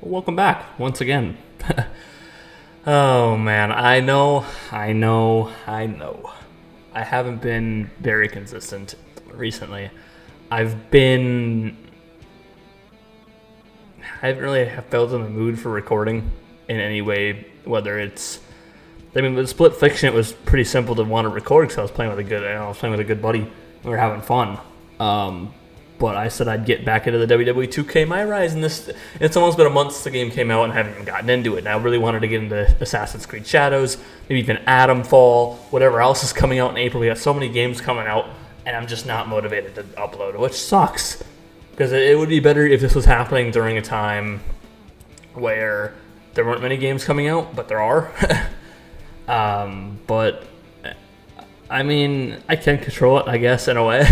Welcome back once again. Oh man, I know. I haven't been very consistent recently. I haven't really felt in the mood for recording in any way, whether it's, with Split Fiction, it was pretty simple to want to record because I was playing with a good buddy. We were having fun. But I said I'd get back into the WWE 2K My Rise, and it's almost been a month since the game came out and I haven't even gotten into it. And I really wanted to get into Assassin's Creed Shadows, maybe even Atomfall, whatever else is coming out in April. We got so many games coming out, and I'm just not motivated to upload, which sucks. Because it would be better if this was happening during a time where there weren't many games coming out, but there are. But, I mean, I can control it, I guess, in a way.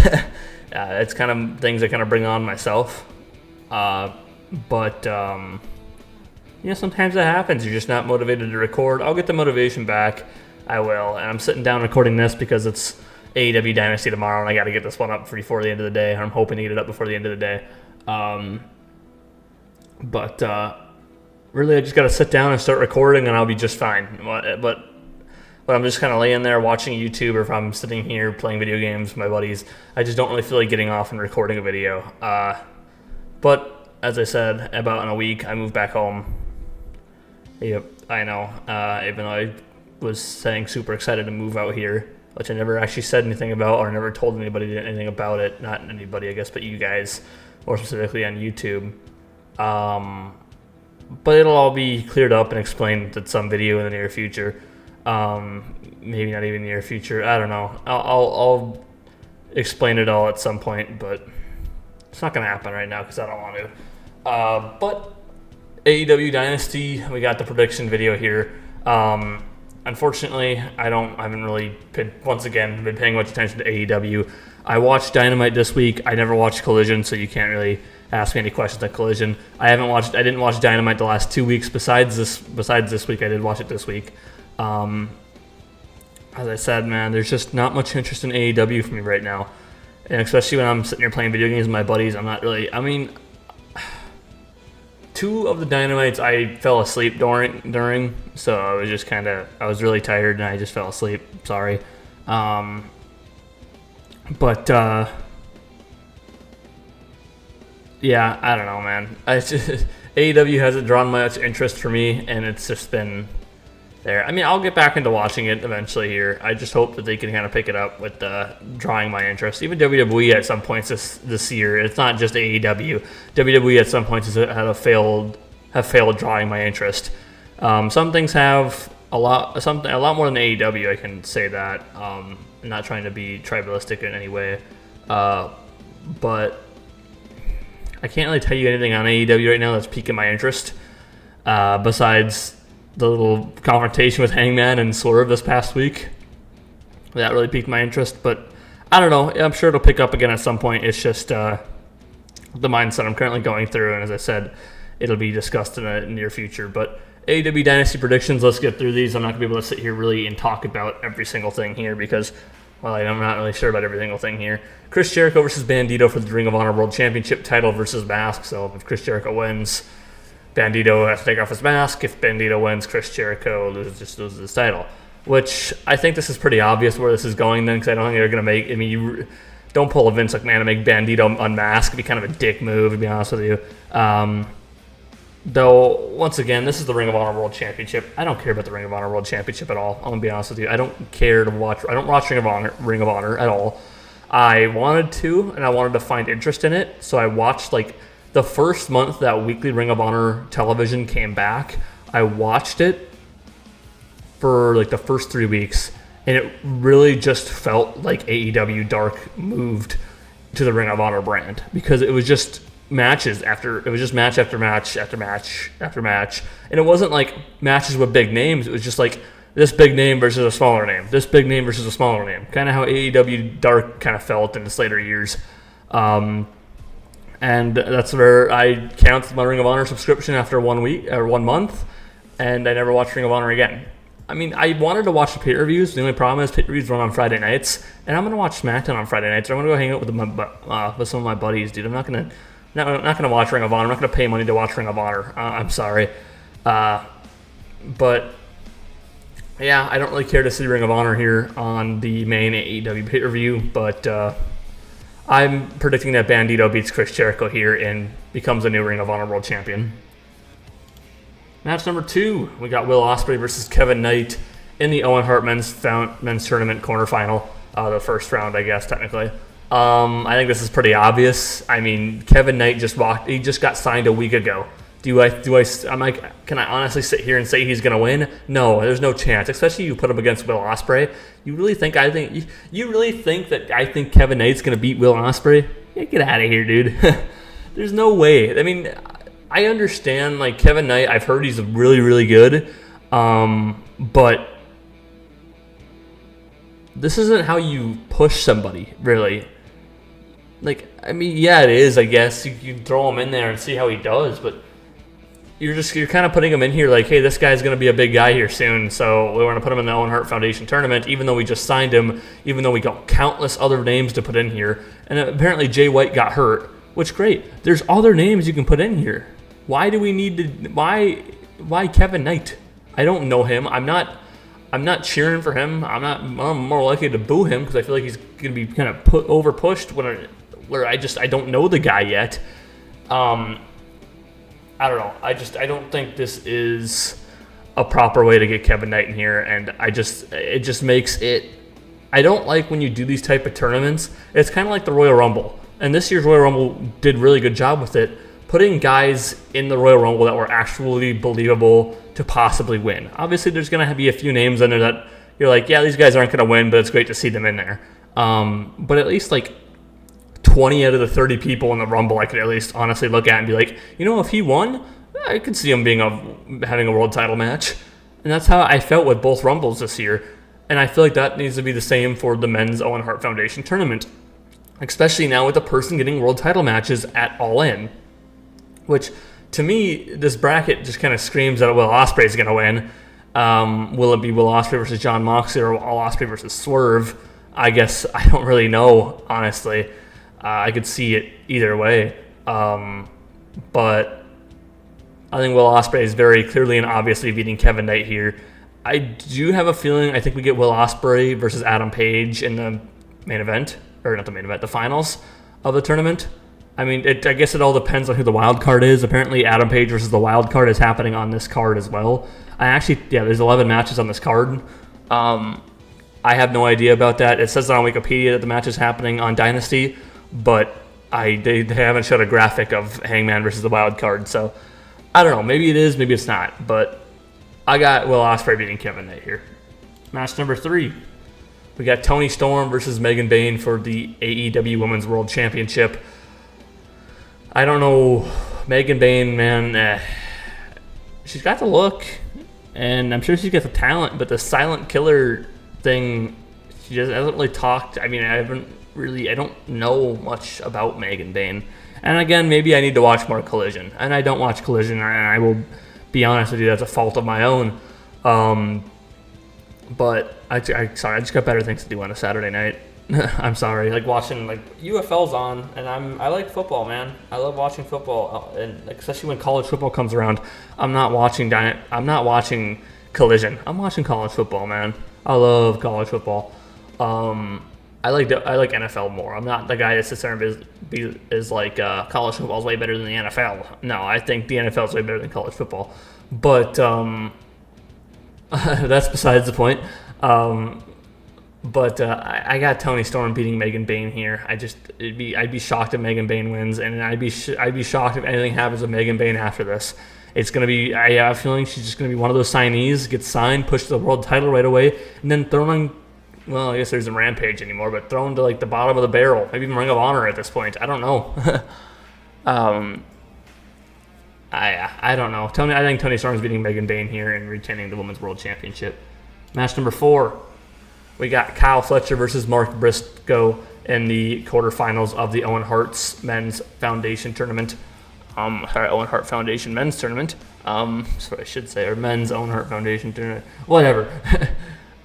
It's kind of things I kind of bring on myself. But sometimes that happens. You're just not motivated to record. I'll get the motivation back. I will. And I'm sitting down recording this because it's AEW Dynasty tomorrow, and I got to get this one up before the end of the day. I'm hoping to get it up before the end of the day. But really, I just got to sit down and start recording, and I'll be just fine. But I'm just kind of laying there watching YouTube, or if I'm sitting here playing video games with my buddies, I just don't really feel like getting off and recording a video. But as I said, about in a week, I moved back home. Yep, I know. Even though I was saying super excited to move out here, which I never actually said anything about, or never told anybody anything about it. Not anybody, I guess, but you guys, more specifically on YouTube. But it'll all be cleared up and explained in some video in the near future. Maybe not even near future. I don't know. I'll explain it all at some point, but it's not gonna happen right now because I don't want to. But AEW Dynasty, we got the prediction video here. Unfortunately, I haven't really been paying much attention to AEW. I watched Dynamite this week. I never watched Collision, so you can't really ask me any questions on Collision. I didn't watch Dynamite the last 2 weeks. Besides this week, I did watch it this week. As I said, man, there's just not much interest in AEW for me right now. And especially when I'm sitting here playing video games with my buddies, I'm not really, two of the Dynamites I fell asleep during, so I was just I was really tired and I just fell asleep. Sorry. Yeah, I don't know, man. AEW hasn't drawn much interest for me, and it's just been there. I'll get back into watching it eventually here. I just hope that they can kind of pick it up with drawing my interest. Even WWE at some points this year, it's not just AEW. WWE at some points have failed drawing my interest. Some things have a lot more than AEW. I can say that. I'm not trying to be tribalistic in any way, but I can't really tell you anything on AEW right now that's piquing my interest. Besides the little confrontation with Hangman and Swerve this past week. That really piqued my interest, but I don't know. I'm sure it'll pick up again at some point. It's just the mindset I'm currently going through, and as I said, it'll be discussed in the near future. But AEW Dynasty predictions, let's get through these. I'm not going to be able to sit here really and talk about every single thing here because, well, I'm not really sure about every single thing here. Chris Jericho versus Bandito for the Ring of Honor World Championship title versus Mask. So if Chris Jericho wins, Bandito has to take off his mask. If Bandito wins, Chris Jericho loses his title. Which I think this is pretty obvious where this is going then, because I don't think they're going to make. You don't pull a Vince McMahon to make Bandito unmask. It'd be kind of a dick move, to be honest with you. Though, once again, this is the Ring of Honor World Championship. I don't care about the Ring of Honor World Championship at all. I'm going to be honest with you. I don't care to watch. I don't watch Ring of Honor at all. I wanted to, and I wanted to find interest in it, so I watched the first month that weekly Ring of Honor television came back. I watched it for the first 3 weeks, and it really just felt like AEW Dark moved to the Ring of Honor brand because it was just match after match after match after match, and it wasn't like matches with big names. It was just like this big name versus a smaller name, this big name versus a smaller name, kind of how AEW Dark kind of felt in its later years. And that's where I canceled my Ring of Honor subscription after 1 week or 1 month, and I never watched Ring of Honor again. I wanted to watch the pay-per-views. The only problem is pay-per-views run on Friday nights, and I'm going to watch SmackDown on Friday nights. I'm going to go hang out with some of my buddies, dude. I'm not going to No, I'm not going to watch Ring of Honor. I'm not going to pay money to watch Ring of Honor. I'm sorry. But yeah, I don't really care to see Ring of Honor here on the main AEW pay-per-view, but I'm predicting that Bandito beats Chris Jericho here and becomes a new Ring of Honor World Champion. Match number 2, we got Will Ospreay versus Kevin Knight in the Owen Hart men's tournament quarterfinal, the first round, I guess, technically. I think this is pretty obvious. I mean, Kevin Knight just got signed a week ago. Can I honestly sit here and say he's going to win? No, there's no chance, especially you put him against Will Ospreay. You really think that I think Kevin Knight's going to beat Will Ospreay? Yeah, get out of here, dude. There's no way. I mean, I understand, like, Kevin Knight, I've heard he's really, really good, but this isn't how you push somebody, really. Like, I mean, yeah, it is, I guess. You can throw him in there and see how he does, but you're kind of putting him in here like, hey, this guy's going to be a big guy here soon, so we want to put him in the Owen Hart Foundation tournament, even though we just signed him, even though we got countless other names to put in here. And apparently Jay White got hurt, which, great. There's other names you can put in here. Why do we need to? Why Kevin Knight? I don't know him. I'm not cheering for him. I'm more likely to boo him because I feel like he's going to be kind of over pushed where I don't know the guy yet. I don't know. I don't think this is a proper way to get Kevin Knight in here, and it just makes it. I don't like when you do these type of tournaments. It's kind of like the Royal Rumble, and this year's Royal Rumble did a really good job with it, putting guys in the Royal Rumble that were actually believable to possibly win. Obviously, there's going to be a few names in there that you're like, yeah, these guys aren't going to win, but it's great to see them in there. But at least like 20 out of the 30 people in the Rumble, I could at least honestly look at and be like, if he won, I could see him having a world title match. And that's how I felt with both Rumbles this year. And I feel like that needs to be the same for the men's Owen Hart Foundation tournament, especially now with the person getting world title matches at All In, which to me, this bracket just kind of screams that Will Ospreay is going to win. Will it be Will Ospreay versus Jon Moxley or Will Ospreay versus Swerve? I guess I don't really know, honestly. I could see it either way. But I think Will Ospreay is very clearly and obviously beating Kevin Knight here. I do have a feeling I think we get Will Ospreay versus Adam Page in the main event, or not the main event, the finals of the tournament. I mean, I guess it all depends on who the wild card is. Apparently, Adam Page versus the wild card is happening on this card as well. There's 11 matches on this card. I have no idea about that. It says on Wikipedia that the match is happening on Dynasty, but they haven't showed a graphic of Hangman versus the wild card. So I don't know. Maybe it is, maybe it's not. But I got Will Ospreay beating Kevin Knight here. Match number 3. We got Toni Storm versus Megan Bayne for the AEW Women's World Championship. I don't know. Megan Bayne, man, she's got the look, and I'm sure she's got the talent, but the silent killer thing, she just hasn't really talked. I mean, I don't know much about Megan Bayne. And again, maybe I need to watch more Collision. And I don't watch Collision, and I will be honest with you, that's a fault of my own. But I just got better things to do on a Saturday night. I'm sorry, like watching UFL's on, and I like football, man. I love watching football, and especially when college football comes around. I'm not watching Collision. I'm watching college football, man. I love college football. I like NFL more. I'm not the guy that sits there and is like college football is way better than the NFL. No, I think the NFL is way better than college football. But that's besides the point. But I got Toni Storm beating Megan Bayne here. I'd be shocked if Megan Bayne wins, and I'd be shocked if anything happens with Megan Bayne after this. It's gonna be. I have a feeling she's just gonna be one of those signees, gets signed, pushed to the world title right away, and then thrown on. Well, I guess there isn't Rampage anymore, but thrown to like the bottom of the barrel, maybe even Ring of Honor at this point. I don't know. I don't know. I think Toni Storm's beating Megan Bayne here and retaining the Women's World Championship. Match number 4. We got Kyle Fletcher versus Mark Briscoe in the quarterfinals of the Owen Hart's Men's Foundation Tournament. Owen Hart Foundation Men's Tournament. That's what I should say, or Men's Owen Hart Foundation Tournament. Whatever.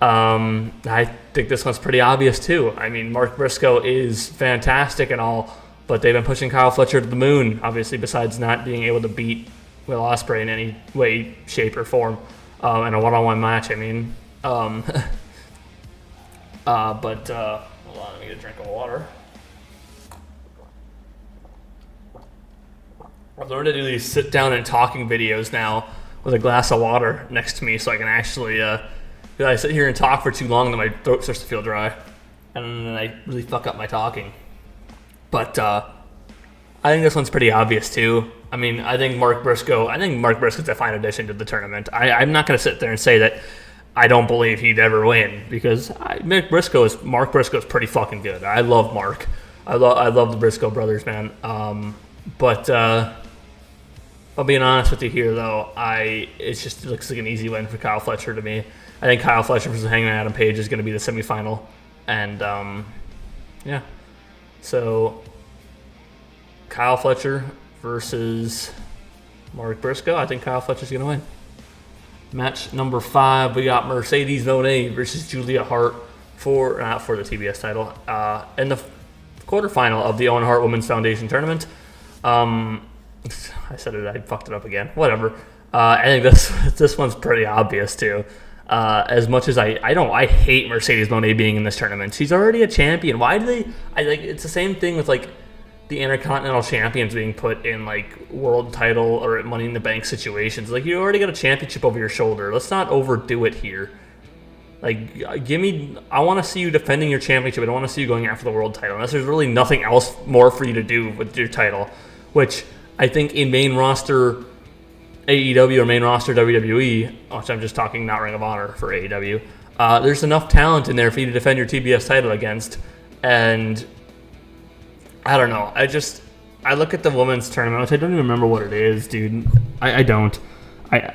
I think this one's pretty obvious too. I mean, Mark Briscoe is fantastic and all, but they've been pushing Kyle Fletcher to the moon, obviously, besides not being able to beat Will Ospreay in any way, shape, or form in a one-on-one match. I mean, hold on, let me get a drink of water. I've learned to do these sit down and talking videos now with a glass of water next to me, so I can actually, because I sit here and talk for too long, then my throat starts to feel dry, and then I really fuck up my talking. But I think this one's pretty obvious too. I mean, I think Mark Briscoe's a fine addition to the tournament. I'm not going to sit there and say that I don't believe he'd ever win, because Mark Briscoe's pretty fucking good. I love Mark. I love the Briscoe brothers, man. But I'll be honest with you here, though. It looks like an easy win for Kyle Fletcher to me. I think Kyle Fletcher versus Hangman Adam Page is going to be the semifinal, and yeah. So Kyle Fletcher versus Mark Briscoe. I think Kyle Fletcher's going to win. Match number 5, we got Mercedes Moné versus Julia Hart not for the TBS title in the quarterfinal of the Owen Hart Women's Foundation Tournament. I said it, I fucked it up again. Whatever. I think this one's pretty obvious too. As much as I hate Mercedes Moné being in this tournament. She's already a champion. Why do they? It's the same thing with like the Intercontinental Champions being put in like world title or at Money in the Bank situations. Like, you already got a championship over your shoulder. Let's not overdo it here. Like, I want to see you defending your championship. I don't want to see you going after the world title unless there's really nothing else more for you to do with your title, which I think in main roster AEW or main roster WWE, which I'm just talking not Ring of Honor for AEW, there's enough talent in there for you to defend your TBS title against. And I don't know. I look at the women's tournament, which I don't even remember what it is, dude. I don't. Let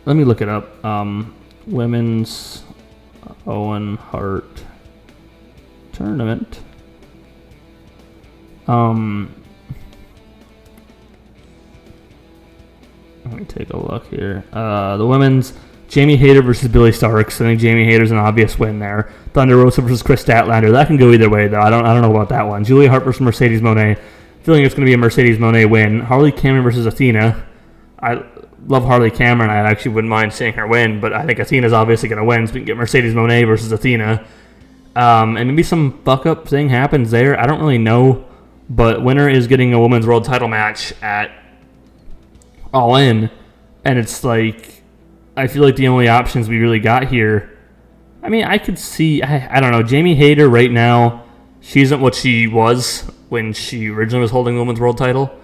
me look it up. Women's Owen Hart tournament. Let me take a look here. The women's Jamie Hayter versus Billy Starks. I think Jamie Hayter's an obvious win there. Thunder Rosa versus Chris Statlander. That can go either way, though. I don't know about that one. Julia Hart versus Mercedes Moné. Feeling it's going to be a Mercedes Moné win. Harley Cameron versus Athena. I love Harley Cameron. I actually wouldn't mind seeing her win, but I think Athena's obviously going to win, so we can get Mercedes Moné versus Athena. And maybe some fuck-up thing happens there. I don't really know, but winner is getting a women's world title match at All In, and it's like, I feel like the only options we really got here, I mean, I could see, I don't know, Jamie Hayter right now, she isn't what she was when she originally was holding the women's world title.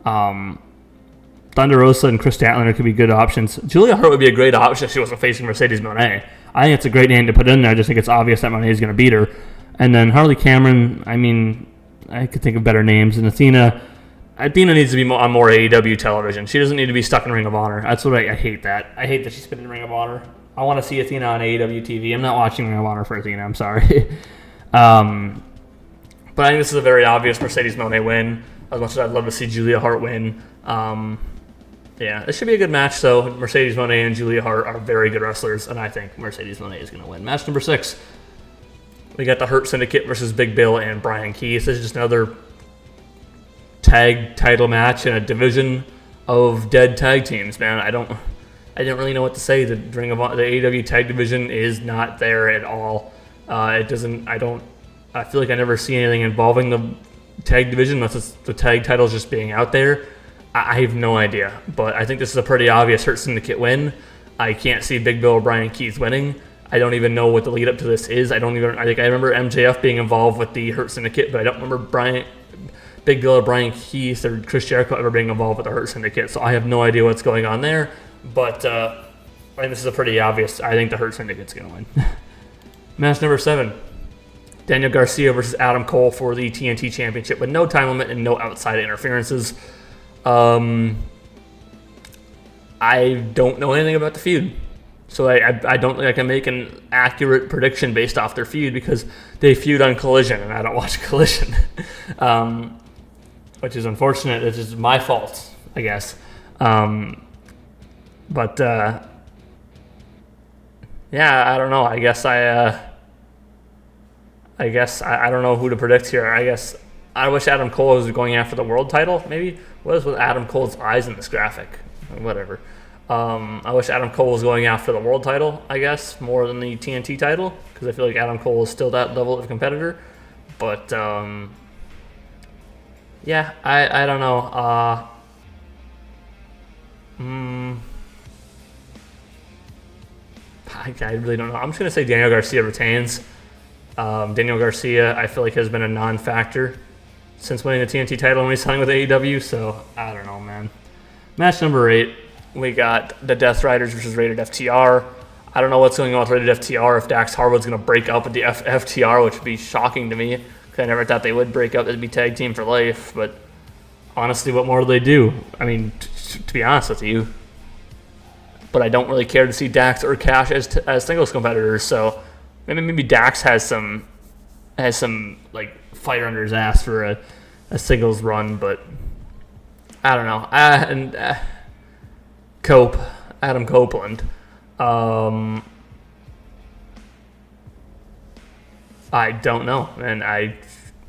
Thunder Rosa and Chris Statlander could be good options. Julia Hart would be a great option if she wasn't facing Mercedes Moné. I think it's a great name to put in there. I just think it's obvious that Moné is going to beat her. And then Harley Cameron, I mean, I could think of better names. And Athena needs to be on more AEW television. She doesn't need to be stuck in Ring of Honor. That's what I hate that. I hate that she's been in Ring of Honor. I want to see Athena on AEW TV. I'm not watching Ring of Honor for Athena. I'm sorry. But I think this is a very obvious Mercedes Moné win, as much as I'd love to see Julia Hart win. Yeah, this should be a good match, though. Mercedes Moné and Julia Hart are very good wrestlers, and I think Mercedes Moné is going to win. Match number 6. We got the Hurt Syndicate versus Big Bill and Brian Keith. This is just another tag title match in a division of dead tag teams, man. I didn't really know what to say. The AEW tag division is not there at all. I feel like I never see anything involving the tag division unless it's the tag titles just being out there. I have no idea, but I think this is a pretty obvious Hurt Syndicate win. I can't see Big Bill or Brian Keith winning. I don't even know what the lead up to this is. I remember MJF being involved with the Hurt Syndicate, but I don't remember Big Bill or Brian Keith or Chris Jericho ever being involved with the Hurt Syndicate, so I have no idea what's going on there. But I think this is a pretty obvious. I think the Hurt Syndicate's going to win. Match number 7. Daniel Garcia versus Adam Cole for the TNT Championship with no time limit and no outside interferences. I don't know anything about the feud, so I don't think I can make an accurate prediction based off their feud because they feud on Collision, and I don't watch Collision, which is unfortunate. It's just my fault, I guess. But yeah, I don't know. I guess I don't know who to predict here. I guess I wish Adam Cole was going after the world title. Maybe what is with Adam Cole's eyes in this graphic? Whatever. I wish Adam Cole was going after the world title, I guess, more than the TNT title, because I feel like Adam Cole is still that level of competitor. But yeah, I don't know. I really don't know. I'm just gonna say Daniel Garcia retains. Daniel Garcia, I feel like, has been a non-factor since winning the TNT title when he signed with AEW. So I don't know, man. Match number 8, we got the Death Riders versus Rated FTR. I don't know what's going on with Rated FTR. If Dax Harwood's gonna break up with the FTR, which would be shocking to me, because I never thought they would break up. It'd be tag team for life. But honestly, what more do they do? I mean, to be honest with you. But I don't really care to see Dax or Cash as singles competitors. So maybe Dax has some like fire under his ass for a singles run, but I don't know. Adam Copeland. I don't know, and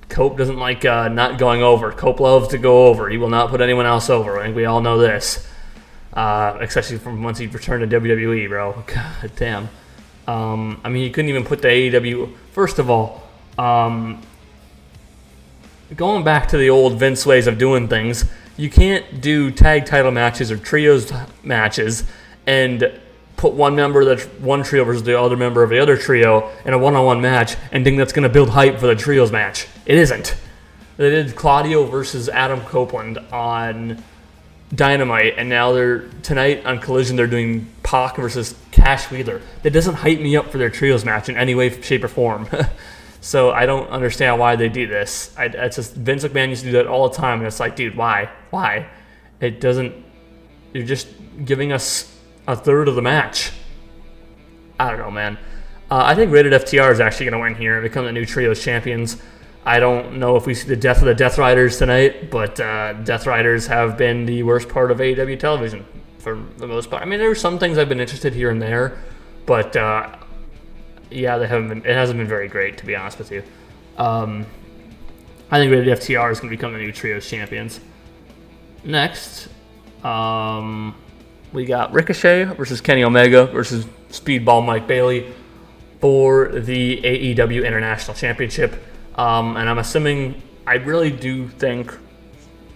Cope doesn't like not going over. Cope loves to go over. He will not put anyone else over. I think we all know this. Especially from once he returned to WWE, bro. God damn. I mean, he couldn't even put the AEW. First of all, going back to the old Vince ways of doing things, you can't do tag title matches or trios matches and put one member of one trio versus the other member of the other trio in a one-on-one match and think that's going to build hype for the trios match. It isn't. They did Claudio versus Adam Copeland on Dynamite, and now tonight on Collision they're doing Pac versus Cash Wheeler. That doesn't hype me up for their trios match in any way, shape, or form. So I don't understand why they do this. It's just Vince McMahon used to do that all the time, and it's like, dude, why? It doesn't. You're just giving us a third of the match. I don't know, man. I think Rated FTR is actually going to win here and become the new trios champions. I don't know if we see the death of the Death Riders tonight, but Death Riders have been the worst part of AEW television for the most part. I mean, there are some things I've been interested here and there, but yeah, they haven't been. It hasn't been very great, to be honest with you. I think Rated FTR is going to become the new trios champions. Next, we got Ricochet versus Kenny Omega versus Speedball Mike Bailey for the AEW International Championship. And I'm assuming, I really do think,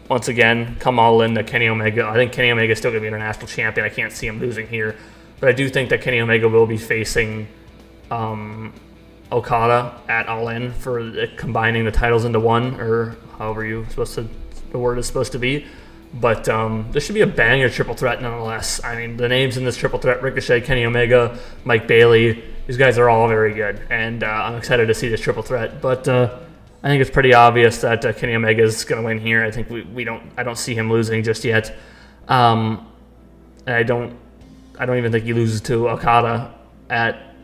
once again, come all in to Kenny Omega. I think Kenny Omega is still going to be international champion. I can't see him losing here. But I do think that Kenny Omega will be facing Okada at All In for combining the titles into one, or however the word is supposed to be. But this should be a banger triple threat nonetheless. I mean, the names in this triple threat, Ricochet, Kenny Omega, Mike Bailey, these guys are all very good. And I'm excited to see this triple threat. But I think it's pretty obvious that Kenny Omega is going to win here. I think I don't see him losing just yet. And I don't even think he loses to Okada at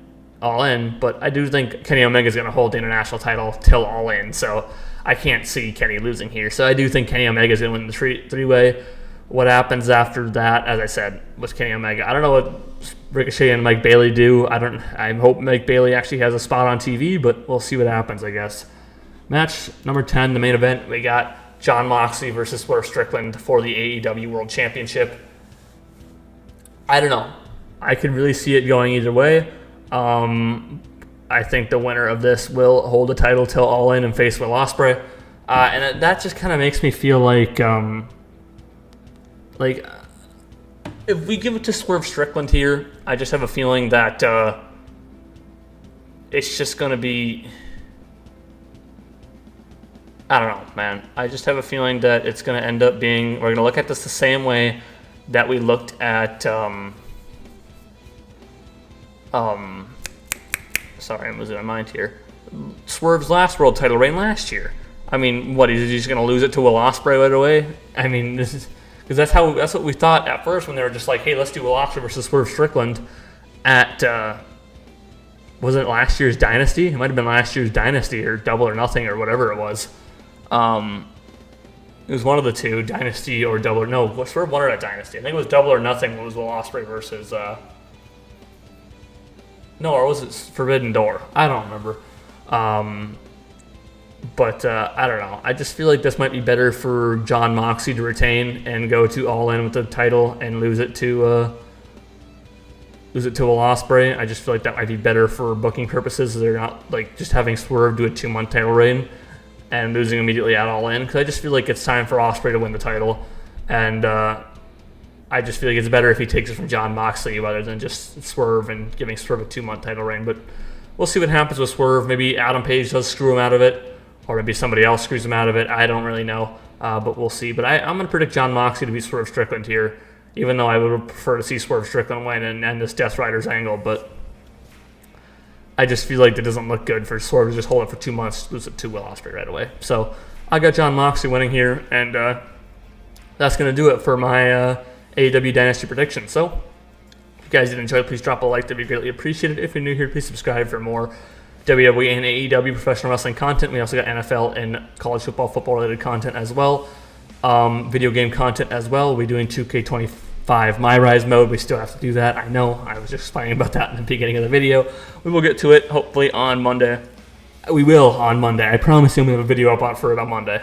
All In. But I do think Kenny Omega is going to hold the international title till All In. So I can't see Kenny losing here. So I do think Kenny Omega is going to win the three-way. What happens after that, as I said, with Kenny Omega, I don't know what Ricochet and Mike Bailey do. I hope Mike Bailey actually has a spot on TV, but we'll see what happens, I guess. Match number 10, the main event, we got Jon Moxley versus Swerve Strickland for the AEW World Championship. I don't know. I could really see it going either way. I think the winner of this will hold the title till All In and face Will Ospreay. And that just kind of makes me feel like if we give it to Swerve Strickland here, I just have a feeling that it's just going to be... I don't know, man. I just have a feeling that it's going to end up being... We're going to look at this the same way that we looked at... sorry, I'm losing my mind here. Swerve's last world title reign last year. I mean, what, is he just going to lose it to Will Ospreay right away? I mean, this is... Because that's what we thought at first when they were just like, hey, let's do Will Ospreay versus Swerve Strickland at... was it last year's Dynasty? It might have been last year's Dynasty or Double or Nothing or whatever it was. It was one of the two, Dynasty or Double or... No, Swerve won it at Dynasty. I think it was Double or Nothing. It was Will Ospreay versus... No, or was it Forbidden Door? I don't remember. But I don't know. I just feel like this might be better for Jon Moxley to retain and go to All In with the title and lose it to Will Ospreay. I just feel like that might be better for booking purposes. They're not like just having Swerve do a 2-month title reign and losing immediately at All In, because I just feel like it's time for Ospreay to win the title, and I just feel like it's better if he takes it from Jon Moxley rather than just Swerve and giving Swerve a 2-month title reign. But we'll see what happens with Swerve. Maybe Adam Page does screw him out of it, or maybe somebody else screws him out of it. I don't really know, but we'll see. But I'm going to predict Jon Moxley to be Swerve Strickland here, even though I would prefer to see Swerve Strickland win and end this Death Riders angle. But I just feel like it doesn't look good for Swerve to just hold it for 2 months, lose it to Will Ospreay right away. So I got Jon Moxley winning here, and that's going to do it for my AEW Dynasty prediction. So if you guys did enjoy it, please drop a like. That'd be greatly appreciated. If you're new here, please subscribe for more WWE and AEW professional wrestling content. We also got NFL and college football related content as well. Video game content as well. We're doing 2K25 My Rise mode. We still have to do that. I know. I was just explaining about that in the beginning of the video. We will get to it hopefully on Monday. We will on Monday. I promise you we have a video up on for it on Monday.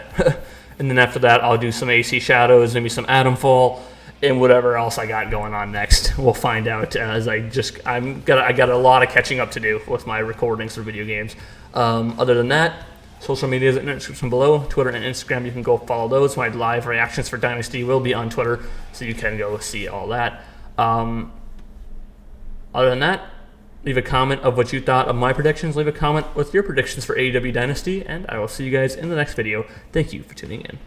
And then after that, I'll do some AC Shadows, maybe some Atom Fall, and whatever else I got going on next. We'll find out as I got a lot of catching up to do with my recordings for video games. Other than that, social media is in the description below. Twitter and Instagram, you can go follow those. My live reactions for Dynasty will be on Twitter, so you can go see all that. Other than that, leave a comment of what you thought of my predictions. Leave a comment with your predictions for AEW Dynasty, and I will see you guys in the next video. Thank you for tuning in.